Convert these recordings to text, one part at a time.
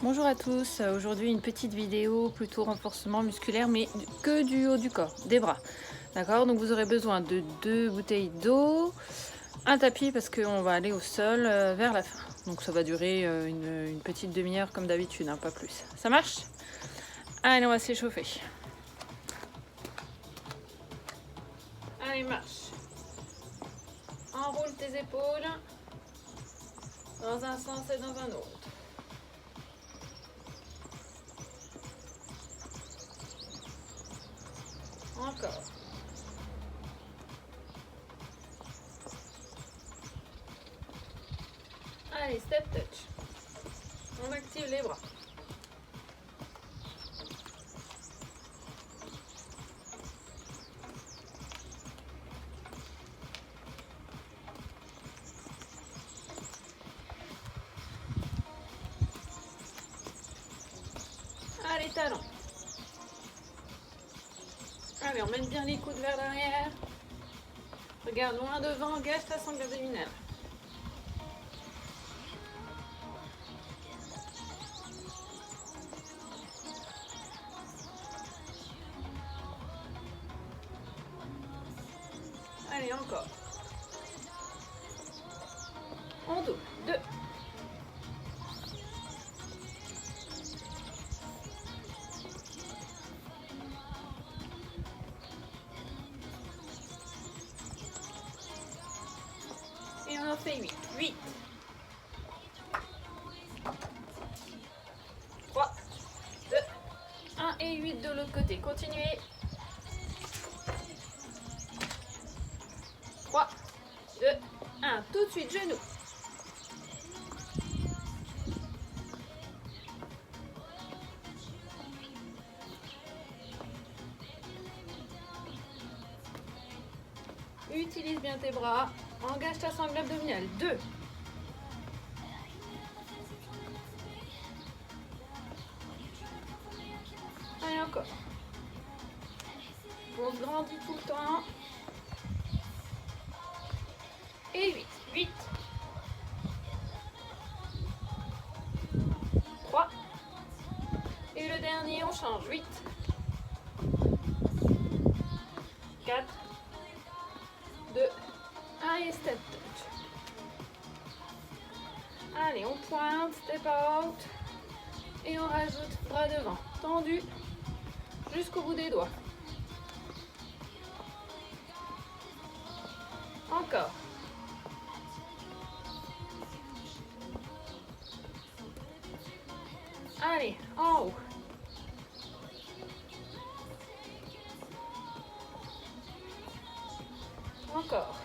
Bonjour à tous, aujourd'hui une petite vidéo plutôt renforcement musculaire mais que du haut du corps, des bras. D'accord, donc vous aurez besoin de 2 bouteilles d'eau, un tapis parce qu'on va aller au sol vers la fin. Donc ça va durer une petite demi-heure comme d'habitude, hein, pas plus. Ça marche? Allez, on va s'échauffer. Allez, marche. Enroule tes épaules dans un sens et dans un autre. Encore. Allez, step touch. On active les bras. Allez, talons. Allez, on mène bien les coudes vers l'arrière. Regarde loin devant, gâche ta sangle abdominale. Allez, encore. On double. 2. Et on en fait 8. 8. 3, 2, 1 et 8 de l'autre côté. Continuez. 3, 2, 1. Tout de suite, genoux. Utilise bien tes bras. Engage ta sangle abdominale. 2. Allez, encore. On se grandit tout le temps. Et 8. 8. 3. Et le dernier, on change. 8. 4. 2. 1 et step touch. Allez, on pointe, step out. Et on rajoute bras devant. Tendu jusqu'au bout des doigts. Encore. Allez, en haut. Encore.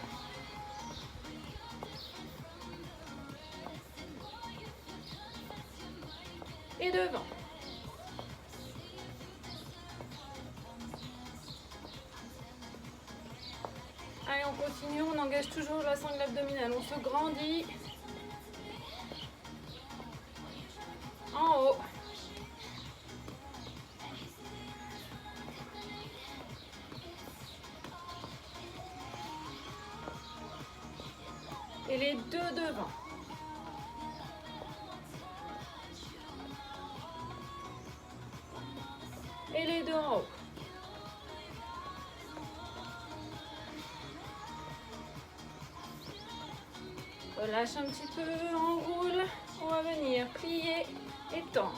Et devant. Allez, on continue, on engage toujours la sangle abdominale. On se grandit. En haut. Et les deux devant. Et les deux en haut. Relâche un petit peu, enroule. On va venir plier et tendre.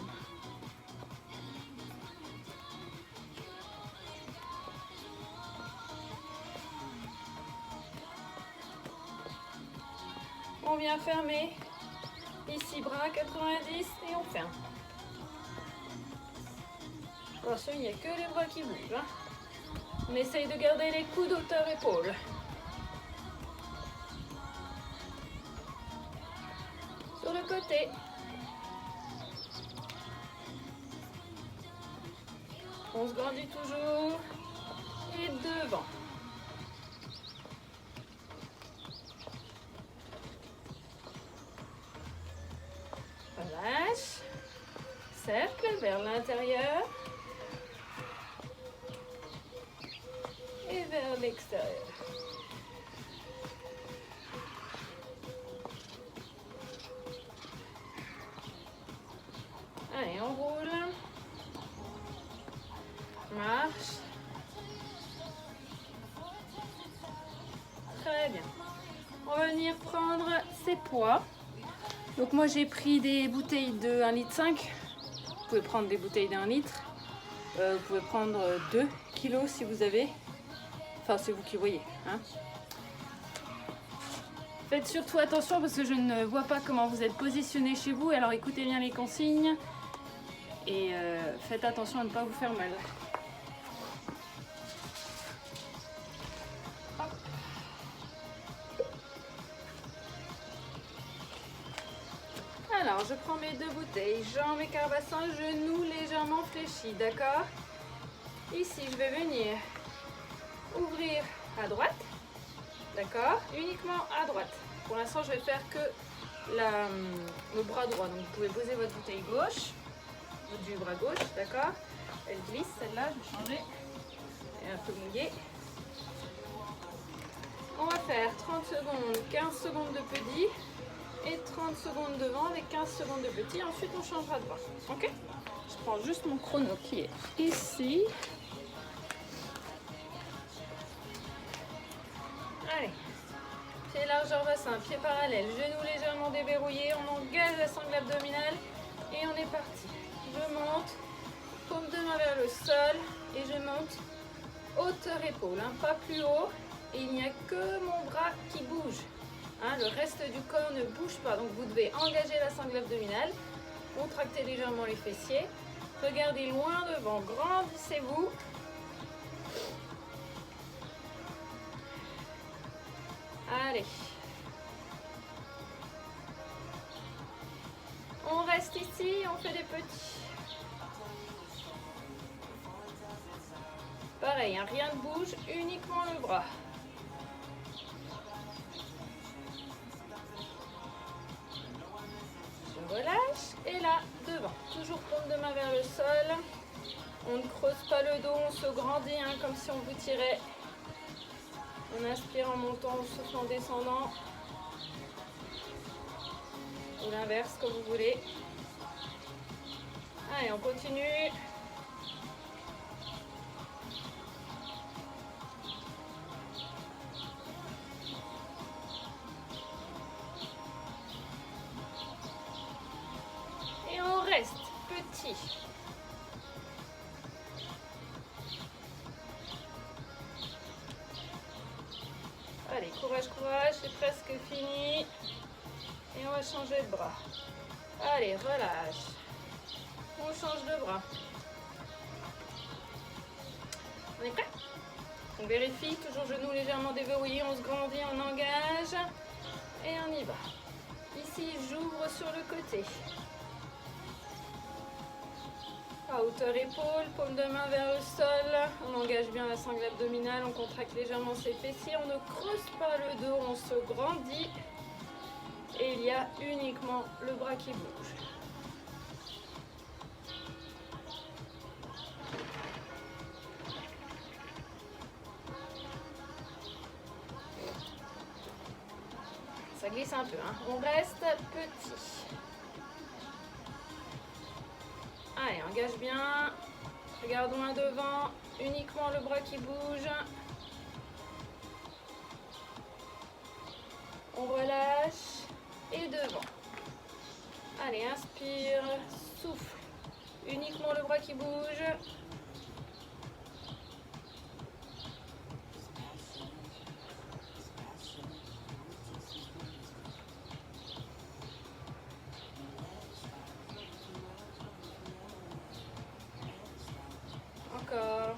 On vient fermer. Ici, bras 90 et on ferme. Attention, il n'y a que les bras qui bougent. Hein. On essaye de garder les coudes hauteur épaule. Sur le côté. On se grandit toujours. Et devant. Relâche. Cercle vers l'intérieur. Et vers l'extérieur. Allez, on roule. Marche. Très bien. On va venir prendre ses poids. Donc moi j'ai pris des bouteilles de 1,5 litre. Vous pouvez prendre des bouteilles d'1 litre. Vous pouvez prendre 2 kilos si vous avez. Enfin c'est vous qui voyez. Hein. Faites surtout attention parce que je ne vois pas comment vous êtes positionné chez vous. Alors écoutez bien les consignes. Et faites attention à ne pas vous faire mal. Alors, je prends mes 2 bouteilles, jambes et carbassin, genoux légèrement fléchis, d'accord? Ici, je vais venir ouvrir à droite, d'accord? Uniquement à droite. Pour l'instant, je vais faire que le bras droit. Donc, vous pouvez poser votre bouteille gauche, du bras gauche, d'accord? Elle glisse, celle-là, je vais changer. Elle est un peu mouillée. On va faire 30 secondes, 15 secondes de petit. Et 30 secondes devant avec 15 secondes de petit. Ensuite, on changera de bras. Ok? Je prends juste mon chrono qui est ici. Allez. Pied largeur bassin, pied parallèle, genoux légèrement déverrouillés. On engage la sangle abdominale et on est parti. Je monte, paume de main vers le sol et je monte hauteur épaule. Hein, pas plus haut. Et il n'y a que mon bras qui bouge. Hein, le reste du corps ne bouge pas, donc vous devez engager la sangle abdominale, contracter légèrement les fessiers, regardez loin devant, grandissez-vous. Allez. On reste ici, on fait des petits. Pareil, hein, rien ne bouge, uniquement le bras. Relâche et là devant, toujours paume de main vers le sol. On ne creuse pas le dos, on se grandit hein, comme si on vous tirait. On inspire en montant, on souffle en descendant. Ou l'inverse comme vous voulez. Allez, on continue. Reste petit. Allez, courage, courage, c'est presque fini. Et on va changer de bras. Allez, relâche. On change de bras. On est prêt? On vérifie, toujours genoux légèrement déverrouillés, on se grandit, on engage. Et on y va. Ici, j'ouvre sur le côté. À hauteur épaule, paume de main vers le sol, on engage bien la sangle abdominale, on contracte légèrement ses fessiers, on ne creuse pas le dos, on se grandit et il y a uniquement le bras qui bouge. Ça glisse un peu, hein. On reste petit. Allez, engage bien. Regardons un devant. Uniquement le bras qui bouge. On relâche. Et devant. Allez, inspire. Souffle. Uniquement le bras qui bouge. Encore.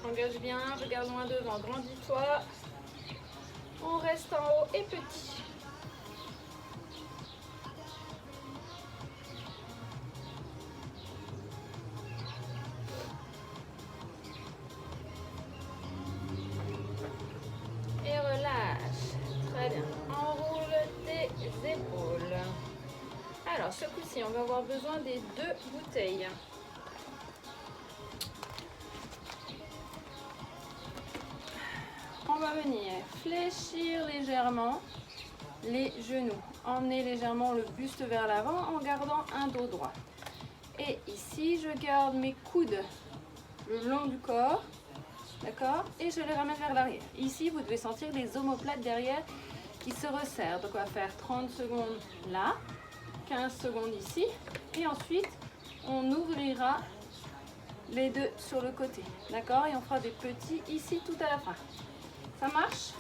Engage bien, regarde loin devant, grandis-toi. On reste en haut et petit. Et relâche. Très bien. Enroule tes épaules. Alors, ce coup-ci, on va avoir besoin des 2 bouteilles. On va venir fléchir légèrement. les genoux. Emmenez légèrement le buste vers l'avant en gardant un dos droit. Et ici, je garde mes coudes le long du corps, d'accord? Et je les ramène vers l'arrière. Ici, vous devez sentir les omoplates derrière qui se resserrent. Donc, on va faire 30 secondes là, 15 secondes ici. Et ensuite, on ouvrira les deux sur le côté, d'accord? Et on fera des petits ici tout à la fin. Ça marche?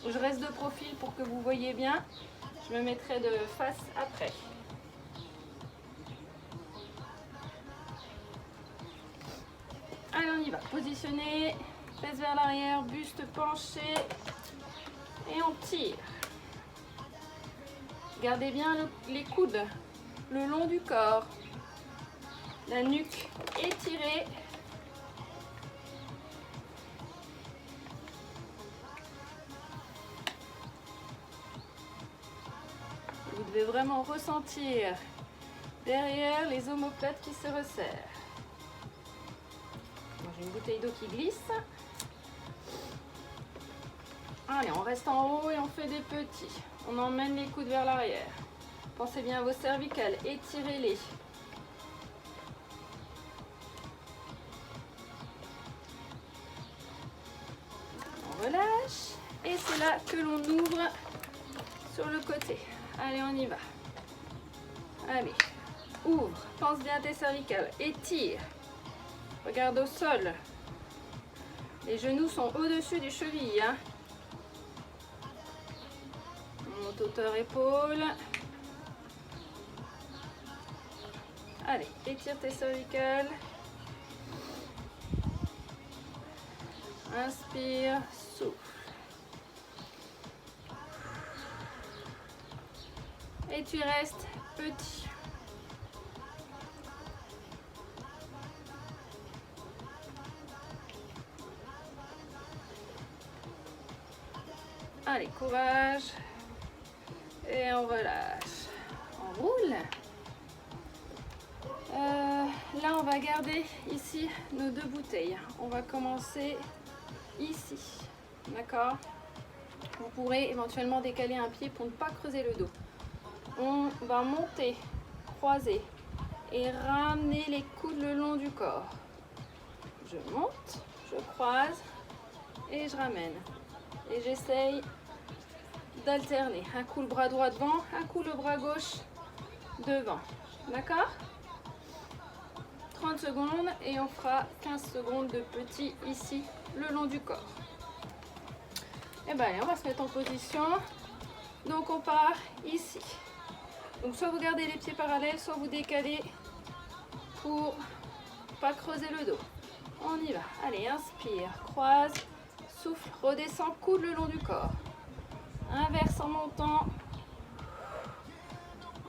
Je reste de profil pour que vous voyez bien. Je me mettrai de face après. Allez, on y va. Positionner, fesse vers l'arrière, buste penché. Et on tire. Gardez bien les coudes le long du corps. La nuque étirée. Vous devez vraiment ressentir derrière les omoplates qui se resserrent. J'ai une bouteille d'eau qui glisse. Allez, on reste en haut et on fait des petits. On emmène les coudes vers l'arrière. Pensez bien à vos cervicales, étirez-les. On relâche et c'est là que l'on ouvre sur le côté. Allez, on y va. Allez, ouvre, pense bien à tes cervicales, étire. Regarde au sol. Les genoux sont au-dessus des chevilles. Hein. On monte hauteur épaule. Allez, étire tes cervicales. Inspire, souffle. Et tu restes petit. Allez, courage. Et on relâche. On roule. Là, on va garder ici nos deux bouteilles. On va commencer ici. D'accord? Vous pourrez éventuellement décaler un pied pour ne pas creuser le dos. On va monter, croiser et ramener les coudes le long du corps. Je monte, je croise et je ramène. Et j'essaye d'alterner. Un coup le bras droit devant, un coup le bras gauche devant. D'accord? 30 secondes et on fera 15 secondes de petit ici le long du corps. Et bien allez, on va se mettre en position. Donc on part ici. Donc soit vous gardez les pieds parallèles, soit vous décalez pour pas creuser le dos. On y va. Allez, inspire, croise, souffle, redescend, coude le long du corps. Inverse en montant.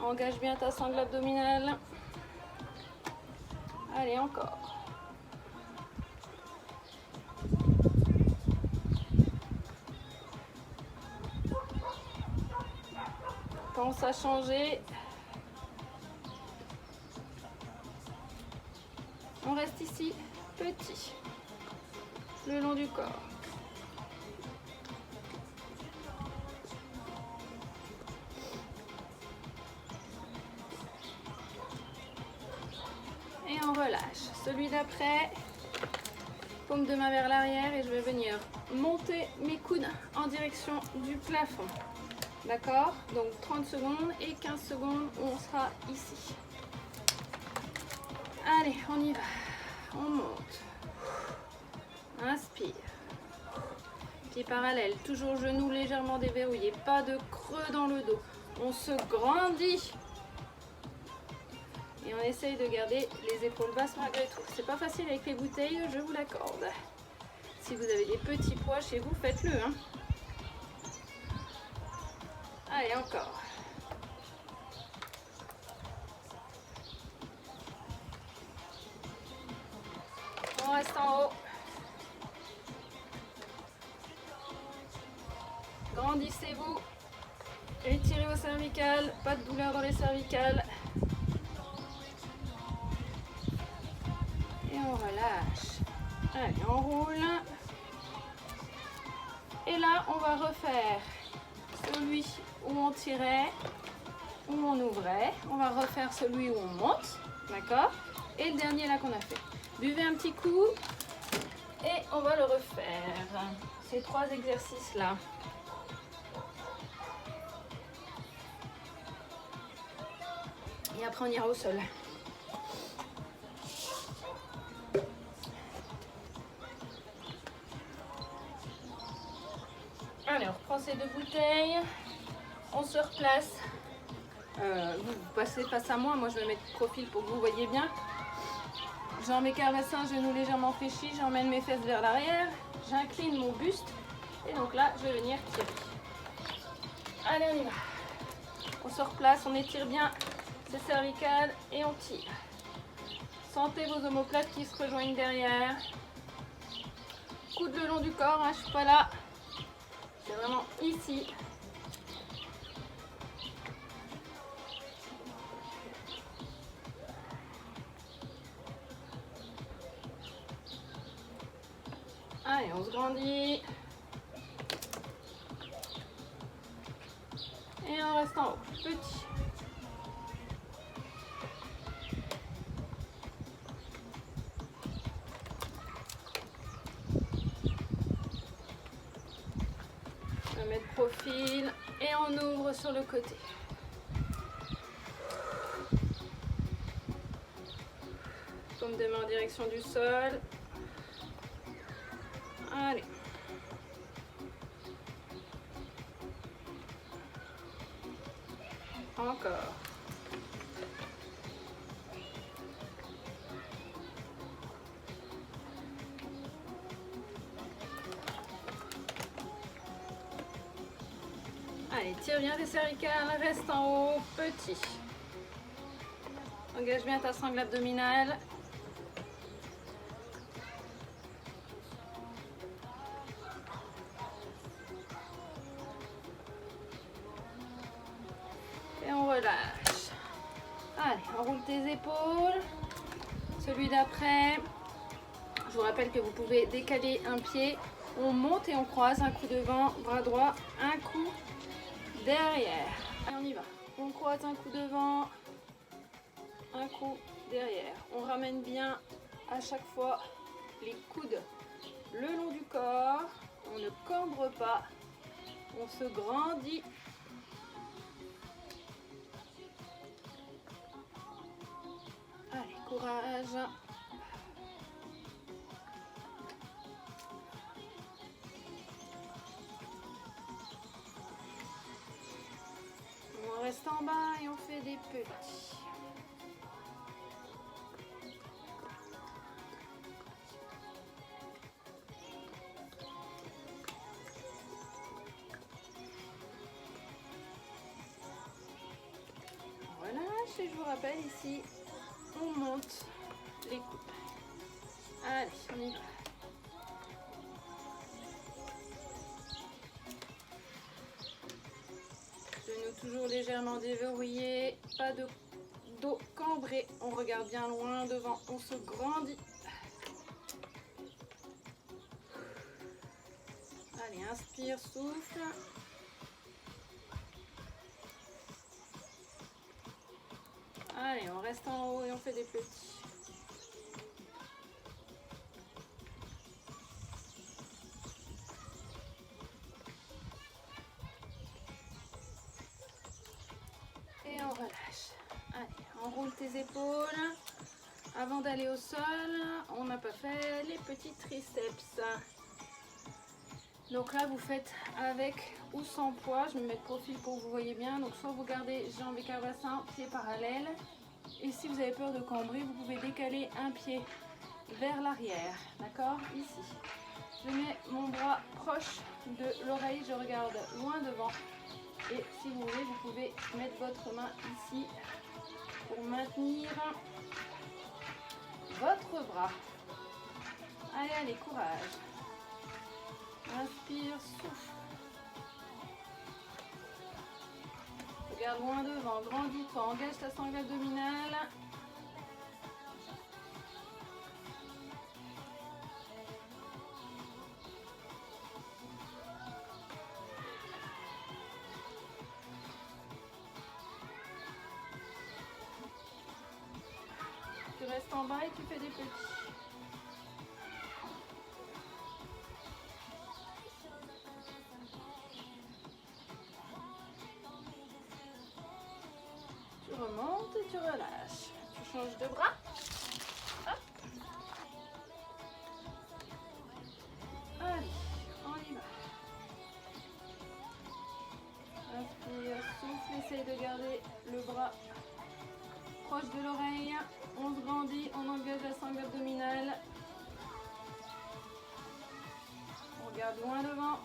Engage bien ta sangle abdominale. Allez, encore. Pense à changer. On reste ici, petit, le long du corps. Et on relâche. Celui d'après, paume de main vers l'arrière et je vais venir monter mes coudes en direction du plafond. D'accord? Donc 30 secondes et 15 secondes où on sera ici. Allez, on y va. On monte. Inspire. Pieds parallèles, toujours genoux légèrement déverrouillés. Pas de creux dans le dos. On se grandit. Et on essaye de garder les épaules basses malgré tout. C'est pas facile avec les bouteilles, je vous l'accorde. Si vous avez des petits poids chez vous, faites-le. Hein. Allez, encore. On reste en haut. Grandissez-vous. Étirez vos cervicales. Pas de douleur dans les cervicales. Et on relâche. Allez, on roule. Et là, on va refaire celui où on tirait, où on ouvrait. On va refaire celui où on monte, d'accord? Et le dernier là qu'on a fait. Buvez un petit coup et on va le refaire. Ces 3 exercices là. Et après on ira au sol. Allez, on reprend ces 2 bouteilles. On se replace. Vous passez face à moi. Moi, je vais mettre profil pour que vous voyez bien. Jambes mes carbassins, genoux légèrement fléchis. J'emmène mes fesses vers l'arrière. J'incline mon buste. Et donc là, je vais venir tirer. Allez, on y va. On se replace, on étire bien ses cervicales et on tire. Sentez vos omoplates qui se rejoignent derrière. Coude le long du corps, hein, je ne suis pas là. C'est vraiment ici. Allez, on se grandit. Et on reste en haut. Petit. On va mettre profil et on ouvre sur le côté. Paume de main en direction du sol. Allez. Encore. Allez, tire bien tes cervicales, reste en haut, petit. Engage bien ta sangle abdominale. Et on relâche. Allez, on roule tes épaules. Celui d'après, je vous rappelle que vous pouvez décaler un pied. On monte et on croise, un coup devant, bras droit, un coup derrière. Allez, on y va. On croise un coup devant, un coup derrière. On ramène bien à chaque fois les coudes le long du corps. On ne cambre pas. On se grandit. Allez, courage. On reste en bas et on fait des petits. Relâche et je vous rappelle ici, on monte les coudes. Allez, on y va. Genoux toujours légèrement déverrouillés, pas de dos cambré. On regarde bien loin devant, on se grandit. Allez, inspire, souffle. Allez, on reste en haut et on fait des petits. Et on relâche. Allez, on roule tes épaules. Avant d'aller au sol, on n'a pas fait les petits triceps. Donc là, vous faites avec ou sans poids. Je vais me mettre profil pour que vous voyez bien. Donc soit vous gardez jambes et carbassins, pieds parallèles. Et si vous avez peur de cambrer, vous pouvez décaler un pied vers l'arrière. D'accord? Ici. Je mets mon bras proche de l'oreille. Je regarde loin devant. Et si vous voulez, vous pouvez mettre votre main ici pour maintenir votre bras. Allez, allez, courage. Inspire, souffle. Regarde loin devant, grandis-toi, engage ta sangle abdominale. restes en bas et tu fais des petits. Tu remontes et tu relâches. Tu changes de bras. Hop. Allez, on y va. Inspire, souffle, essaye de garder le bras proche de l'oreille. On se grandit, on engage la sangle abdominale. On regarde loin devant.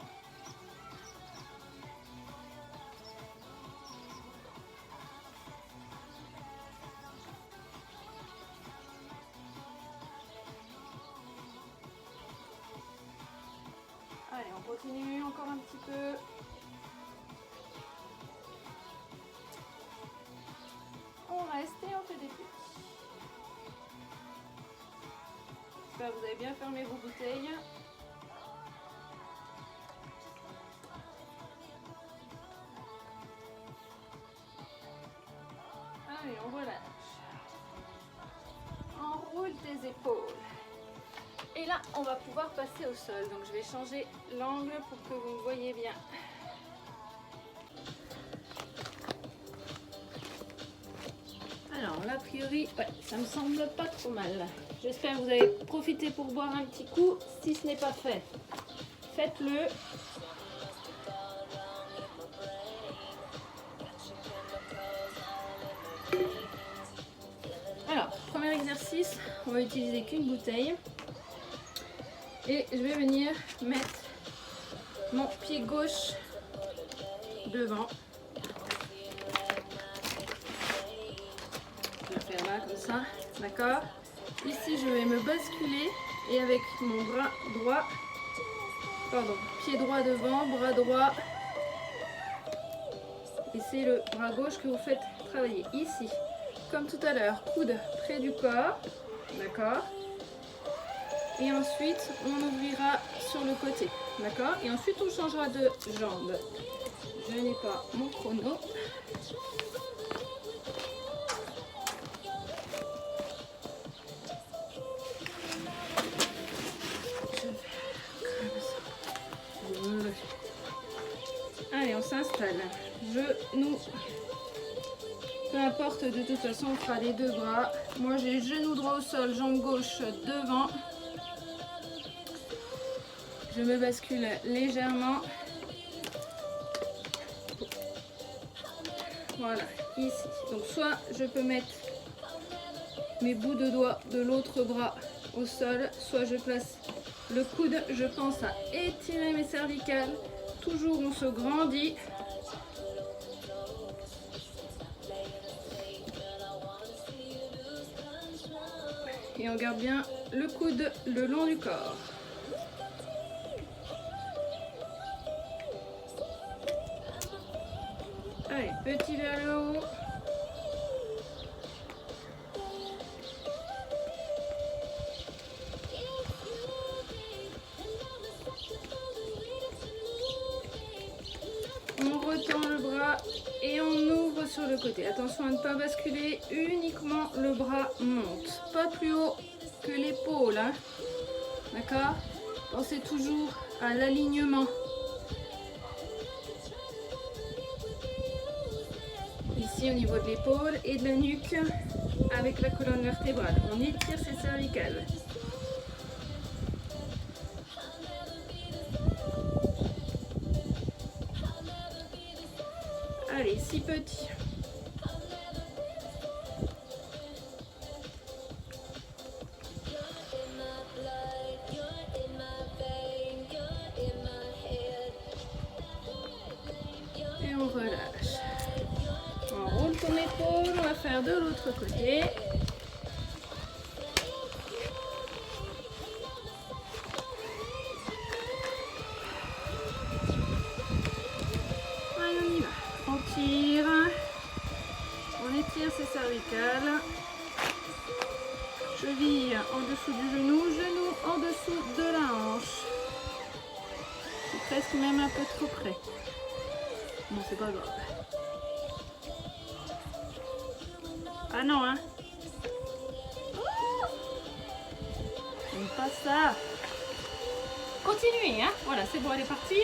Allez, on continue encore un petit peu. On reste et on fait des petits. J'espère que vous avez bien fermé vos bouteilles. Allez, on relâche. Enroule tes épaules. Et là, on va pouvoir passer au sol. Donc, je vais changer l'angle pour que vous me voyez bien. Alors, là, a priori, ouais, ça me semble pas trop mal. J'espère que vous avez profité pour boire un petit coup. Si ce n'est pas fait, faites-le. Alors, premier exercice, on va utiliser qu'une bouteille. Et je vais venir mettre mon pied gauche devant. Je vais faire là comme ça, d'accord? Ici je vais me basculer et avec mon bras droit, pardon, pied droit devant, bras droit. Et c'est le bras gauche que vous faites travailler ici. Comme tout à l'heure, coude près du corps, d'accord? Et ensuite, on ouvrira sur le côté, d'accord? Et ensuite, on changera de jambe. Je n'ai pas mon chrono. Je vais comme ça. Voilà. Allez, on s'installe. Genoux. Peu importe, de toute façon, on fera les deux bras. Moi, j'ai genou droit au sol, jambe gauche devant. Je me bascule légèrement. Voilà, ici. Donc soit je peux mettre mes bouts de doigts de l'autre bras au sol, soit je place le coude. Je pense à étirer mes cervicales. Toujours on se grandit. Et on garde bien le coude le long du corps. Allez, petit vers le haut. On retend le bras et on ouvre sur le côté. Attention à ne pas basculer, uniquement le bras monte. Pas plus haut que l'épaule, hein. D'accord? Pensez toujours à l'alignement. Ici au niveau de l'épaule et de la nuque avec la colonne vertébrale. On étire ses cervicales. Allez, 6 petits. Et on relâche. On roule ton épaule, on va faire de l'autre côté. Allez, on y va. On tire. On étire ses cervicales. Cheville en dessous du genou, genou en dessous de la hanche. C'est presque même un peu trop près. Bon, c'est pas grave. Ah non, hein. pas ça. Continuez, hein. Voilà, c'est bon, elle est partie.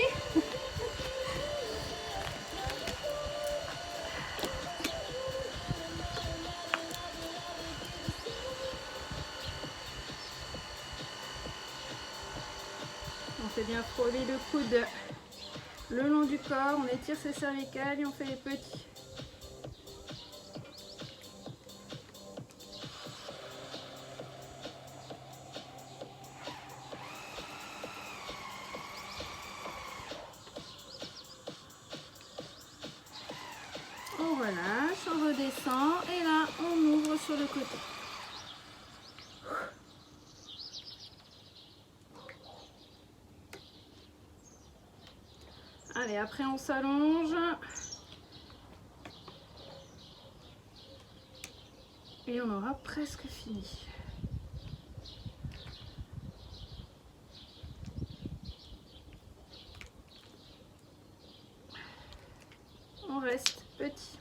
On fait bien frôler le coude le long du corps, on étire ses cervicales et on fait les petits. On relâche, on redescend et là on ouvre sur le côté. Allez, après on s'allonge. Et on aura presque fini. On reste petit.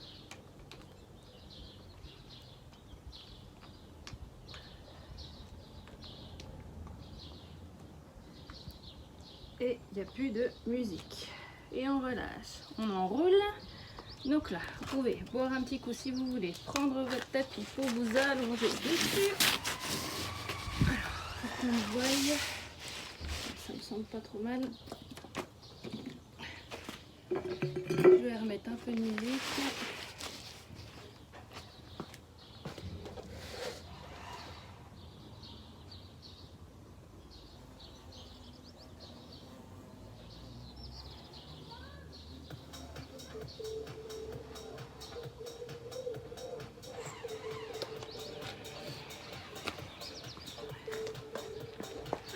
Et il n'y a plus de musique. Et on relâche. On enroule. Donc là, vous pouvez boire un petit coup si vous voulez. Prendre votre tapis pour vous allonger dessus. Alors, pour qu'on le voie. Ça me semble pas trop mal. Je vais remettre un peu de musique.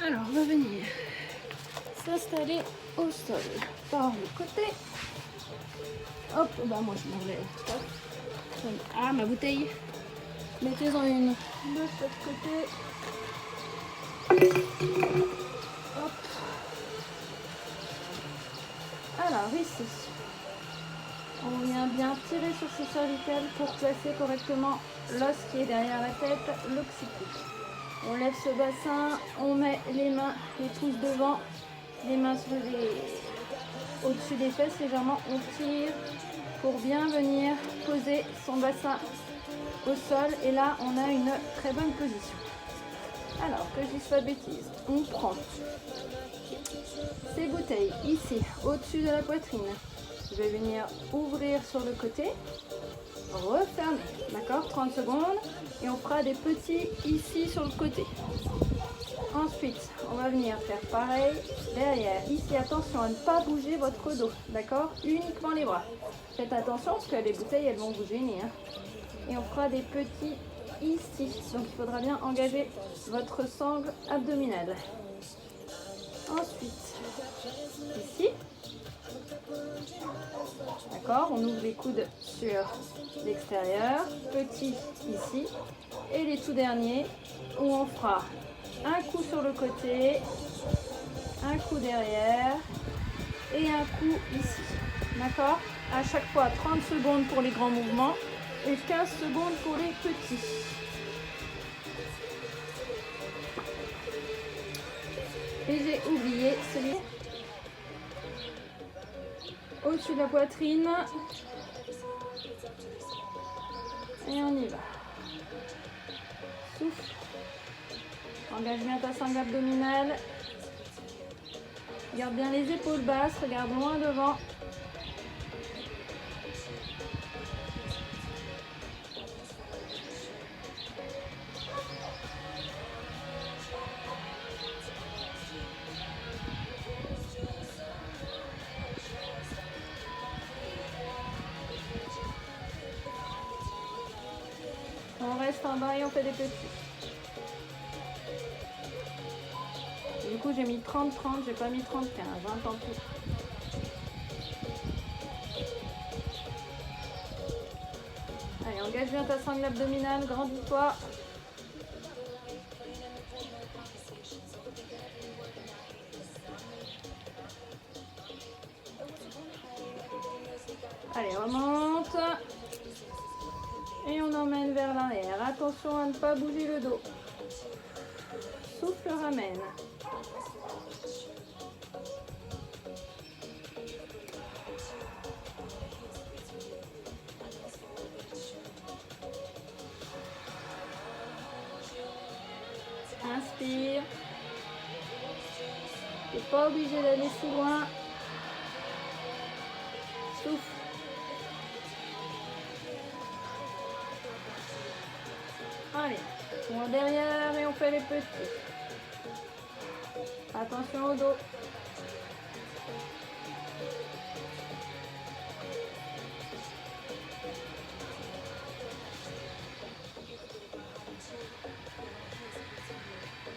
Alors, on va venir s'installer au sol par le côté. Hop, bah moi je m'enlève. Ah, ma bouteille. Mettez-en une de chaque côté. Hop. Alors, ici, on vient bien tirer sur ses cervicales pour placer correctement l'os qui est derrière la tête, l'occiput. On lève ce bassin, on met les mains, les pouces devant, les mains au-dessus des fesses légèrement, on tire pour bien venir poser son bassin au sol et là on a une très bonne position. Alors que je dise pas de bêtises, on prend ces bouteilles ici au-dessus de la poitrine. Je vais venir ouvrir sur le côté, refermer, d'accord, 30 secondes et on fera des petits ici sur le côté. Ensuite, on va venir faire pareil derrière. Ici, attention à ne pas bouger votre dos, d'accord? Uniquement les bras. Faites attention parce que les bouteilles, elles vont vous gêner. Hein. Et on fera des petits ici. Donc, il faudra bien engager votre sangle abdominale. Ensuite, ici. D'accord? On ouvre les coudes sur l'extérieur. Petit ici. Et les tout derniers où on fera un coup sur le côté, un coup derrière et un coup ici. D'accord? À chaque fois 30 secondes pour les grands mouvements et 15 secondes pour les petits. Et j'ai oublié celui au-dessus de la poitrine. Et on y va. Souffle. Engage bien ta sangle abdominale. Garde bien les épaules basses, regarde loin devant. On reste en bas et on fait des petits. Du coup, j'ai mis 30-30, j'ai pas mis 30-15, hein, tant pis. Allez, engage bien ta sangle abdominale, grandis-toi. Allez, remonte. Et on emmène vers l'arrière. Attention à ne pas bouger le dos. souffle, ramène. Inspire. Tu n'es pas obligé d'aller si loin. Souffle. Allez, on va derrière et on fait les petits. Attention au dos.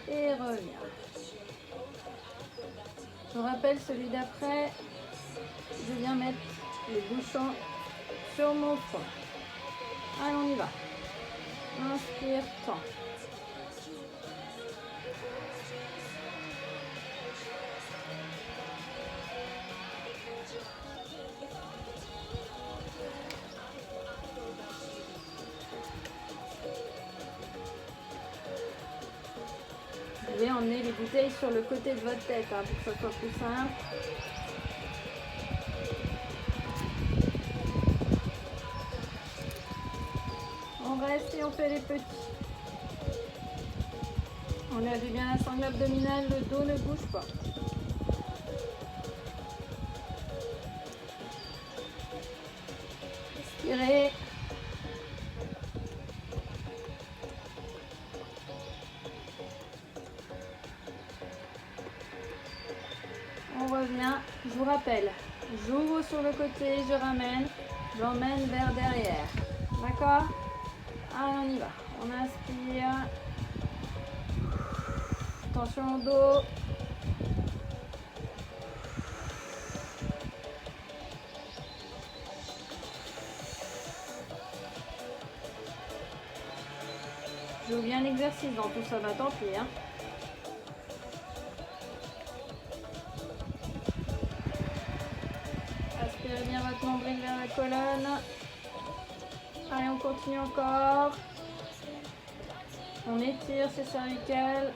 Et reviens. Je rappelle celui d'après. Je viens mettre les bouchons sur mon front. Allez, on y va. Inspire, tends. Vous pouvez emmener les bouteilles sur le côté de votre tête pour que ça soit plus simple. On reste et on fait les petits. On lève bien la sangle abdominale, le dos ne bouge pas. Respirez. On revient, je vous rappelle, j'ouvre sur le côté, je ramène, j'emmène vers derrière. D'accord? Allez, on y va. On inspire. Attention au dos. Je joue bien l'exercice dans tout ça, tant pis. Aspirez bien votre nombril vers la colonne. Allez, on continue encore. On étire ses cervicales.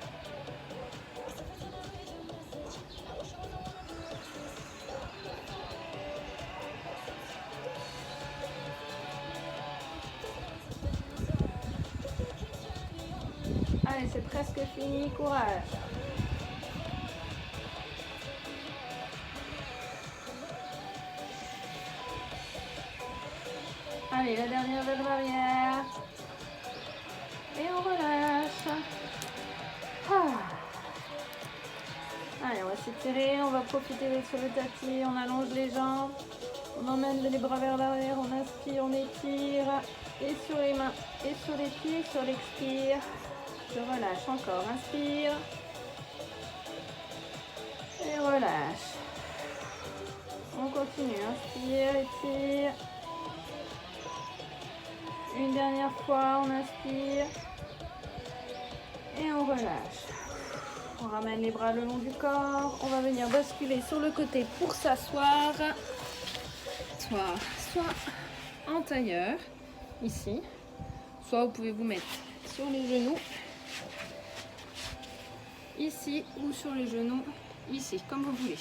Allez, c'est presque fini, courage. Allez, la dernière vers l'arrière. Et on relâche. Allez, on va s'étirer, on va profiter d'être sur le tapis, on allonge les jambes, on emmène les bras vers l'arrière, on inspire, on étire, et sur les mains, et sur les pieds, sur l'expire. Je relâche encore, inspire, et relâche. On continue, inspire, étire. Une dernière fois, on inspire, et on relâche. On ramène les bras le long du corps. On va venir basculer sur le côté pour s'asseoir. Soit en tailleur, ici. Soit vous pouvez vous mettre sur les genoux, ici, ou sur les genoux, ici, comme vous voulez.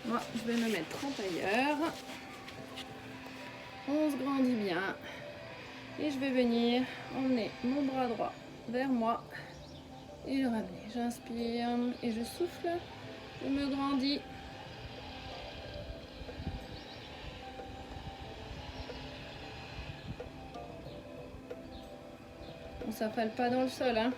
Moi, je vais me mettre en tailleur. On se grandit bien. Et je vais venir emmener mon bras droit vers moi. Et le ramener. J'inspire et je souffle. Je me grandis. On s'affale pas dans le sol, hein.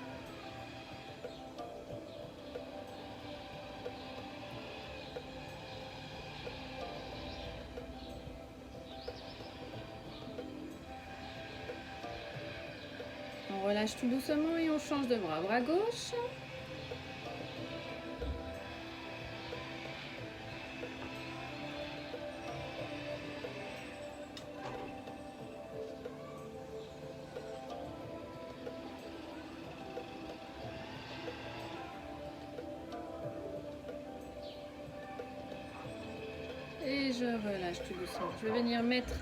On relâche tout doucement et on change de bras. Bras gauche. Et je relâche tout doucement. Je vais venir mettre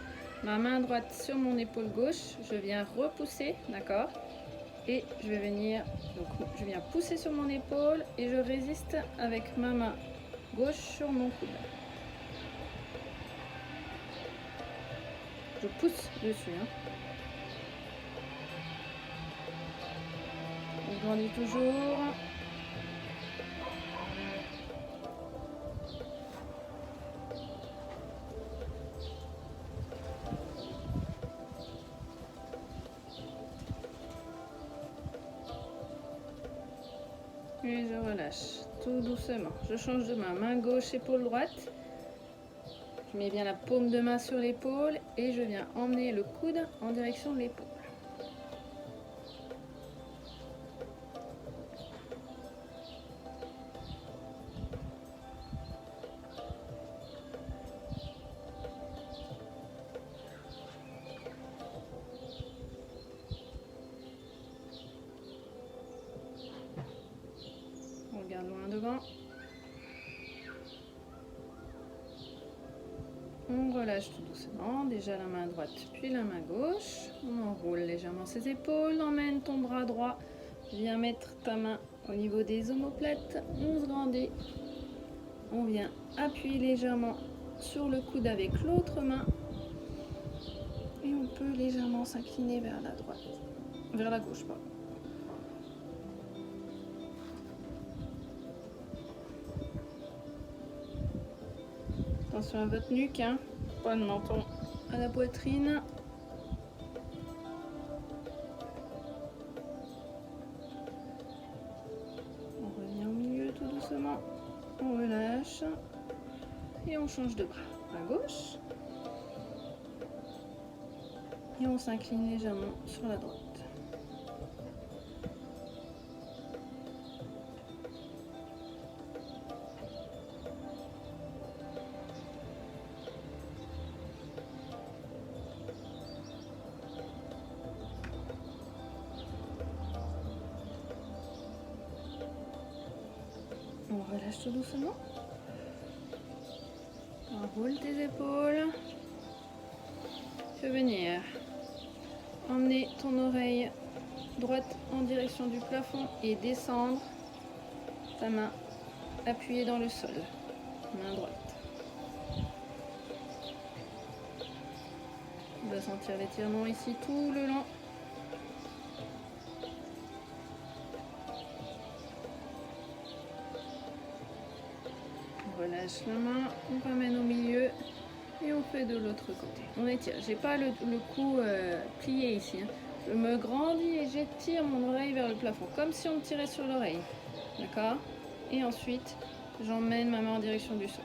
ma main droite sur mon épaule gauche. Je viens repousser, d'accord? Et je vais venir, donc je viens pousser sur mon épaule et je résiste avec ma main gauche sur mon coude. Je pousse dessus. On grandit toujours. Et je relâche tout doucement. Je change de main gauche, épaule droite. Je mets bien la paume de main sur l'épaule et je viens emmener le coude en direction de l'épaule. On regarde loin devant. On relâche tout doucement, déjà la main droite puis la main gauche. On enroule légèrement ses épaules, emmène ton bras droit, viens mettre ta main au niveau des omoplates, on se grandit. On vient appuyer légèrement sur le coude avec l'autre main et on peut légèrement s'incliner vers la droite, vers la gauche, pardon. Attention à votre nuque, pas de menton à la poitrine. On revient au milieu tout doucement, on relâche et on change de bras à gauche et on s'incline légèrement sur la droite. On relâche tout doucement. Enroule tes épaules. Fais venir emmener ton oreille droite en direction du plafond et descendre ta main appuyée dans le sol. Main droite. On va sentir l'étirement ici tout le long. On relâche la main, on ramène au milieu et on fait de l'autre côté. On étire. J'ai pas le cou plié ici. Je me grandis et j'étire mon oreille vers le plafond, comme si on tirait sur l'oreille. D'accord? Et ensuite, j'emmène ma main en direction du sol.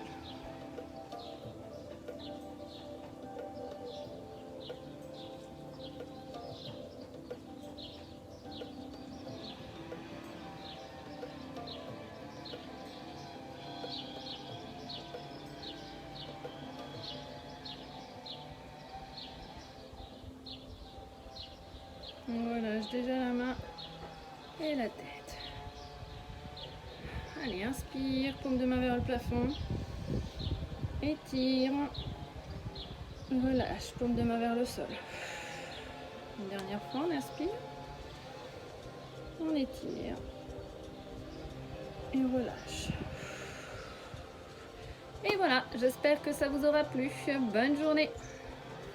On relâche déjà la main et la tête. Allez, inspire, paume de main vers le plafond. Étire. Relâche, paume de main vers le sol. Une dernière fois, on inspire. On étire. Et on relâche. Et voilà, j'espère que ça vous aura plu. Bonne journée!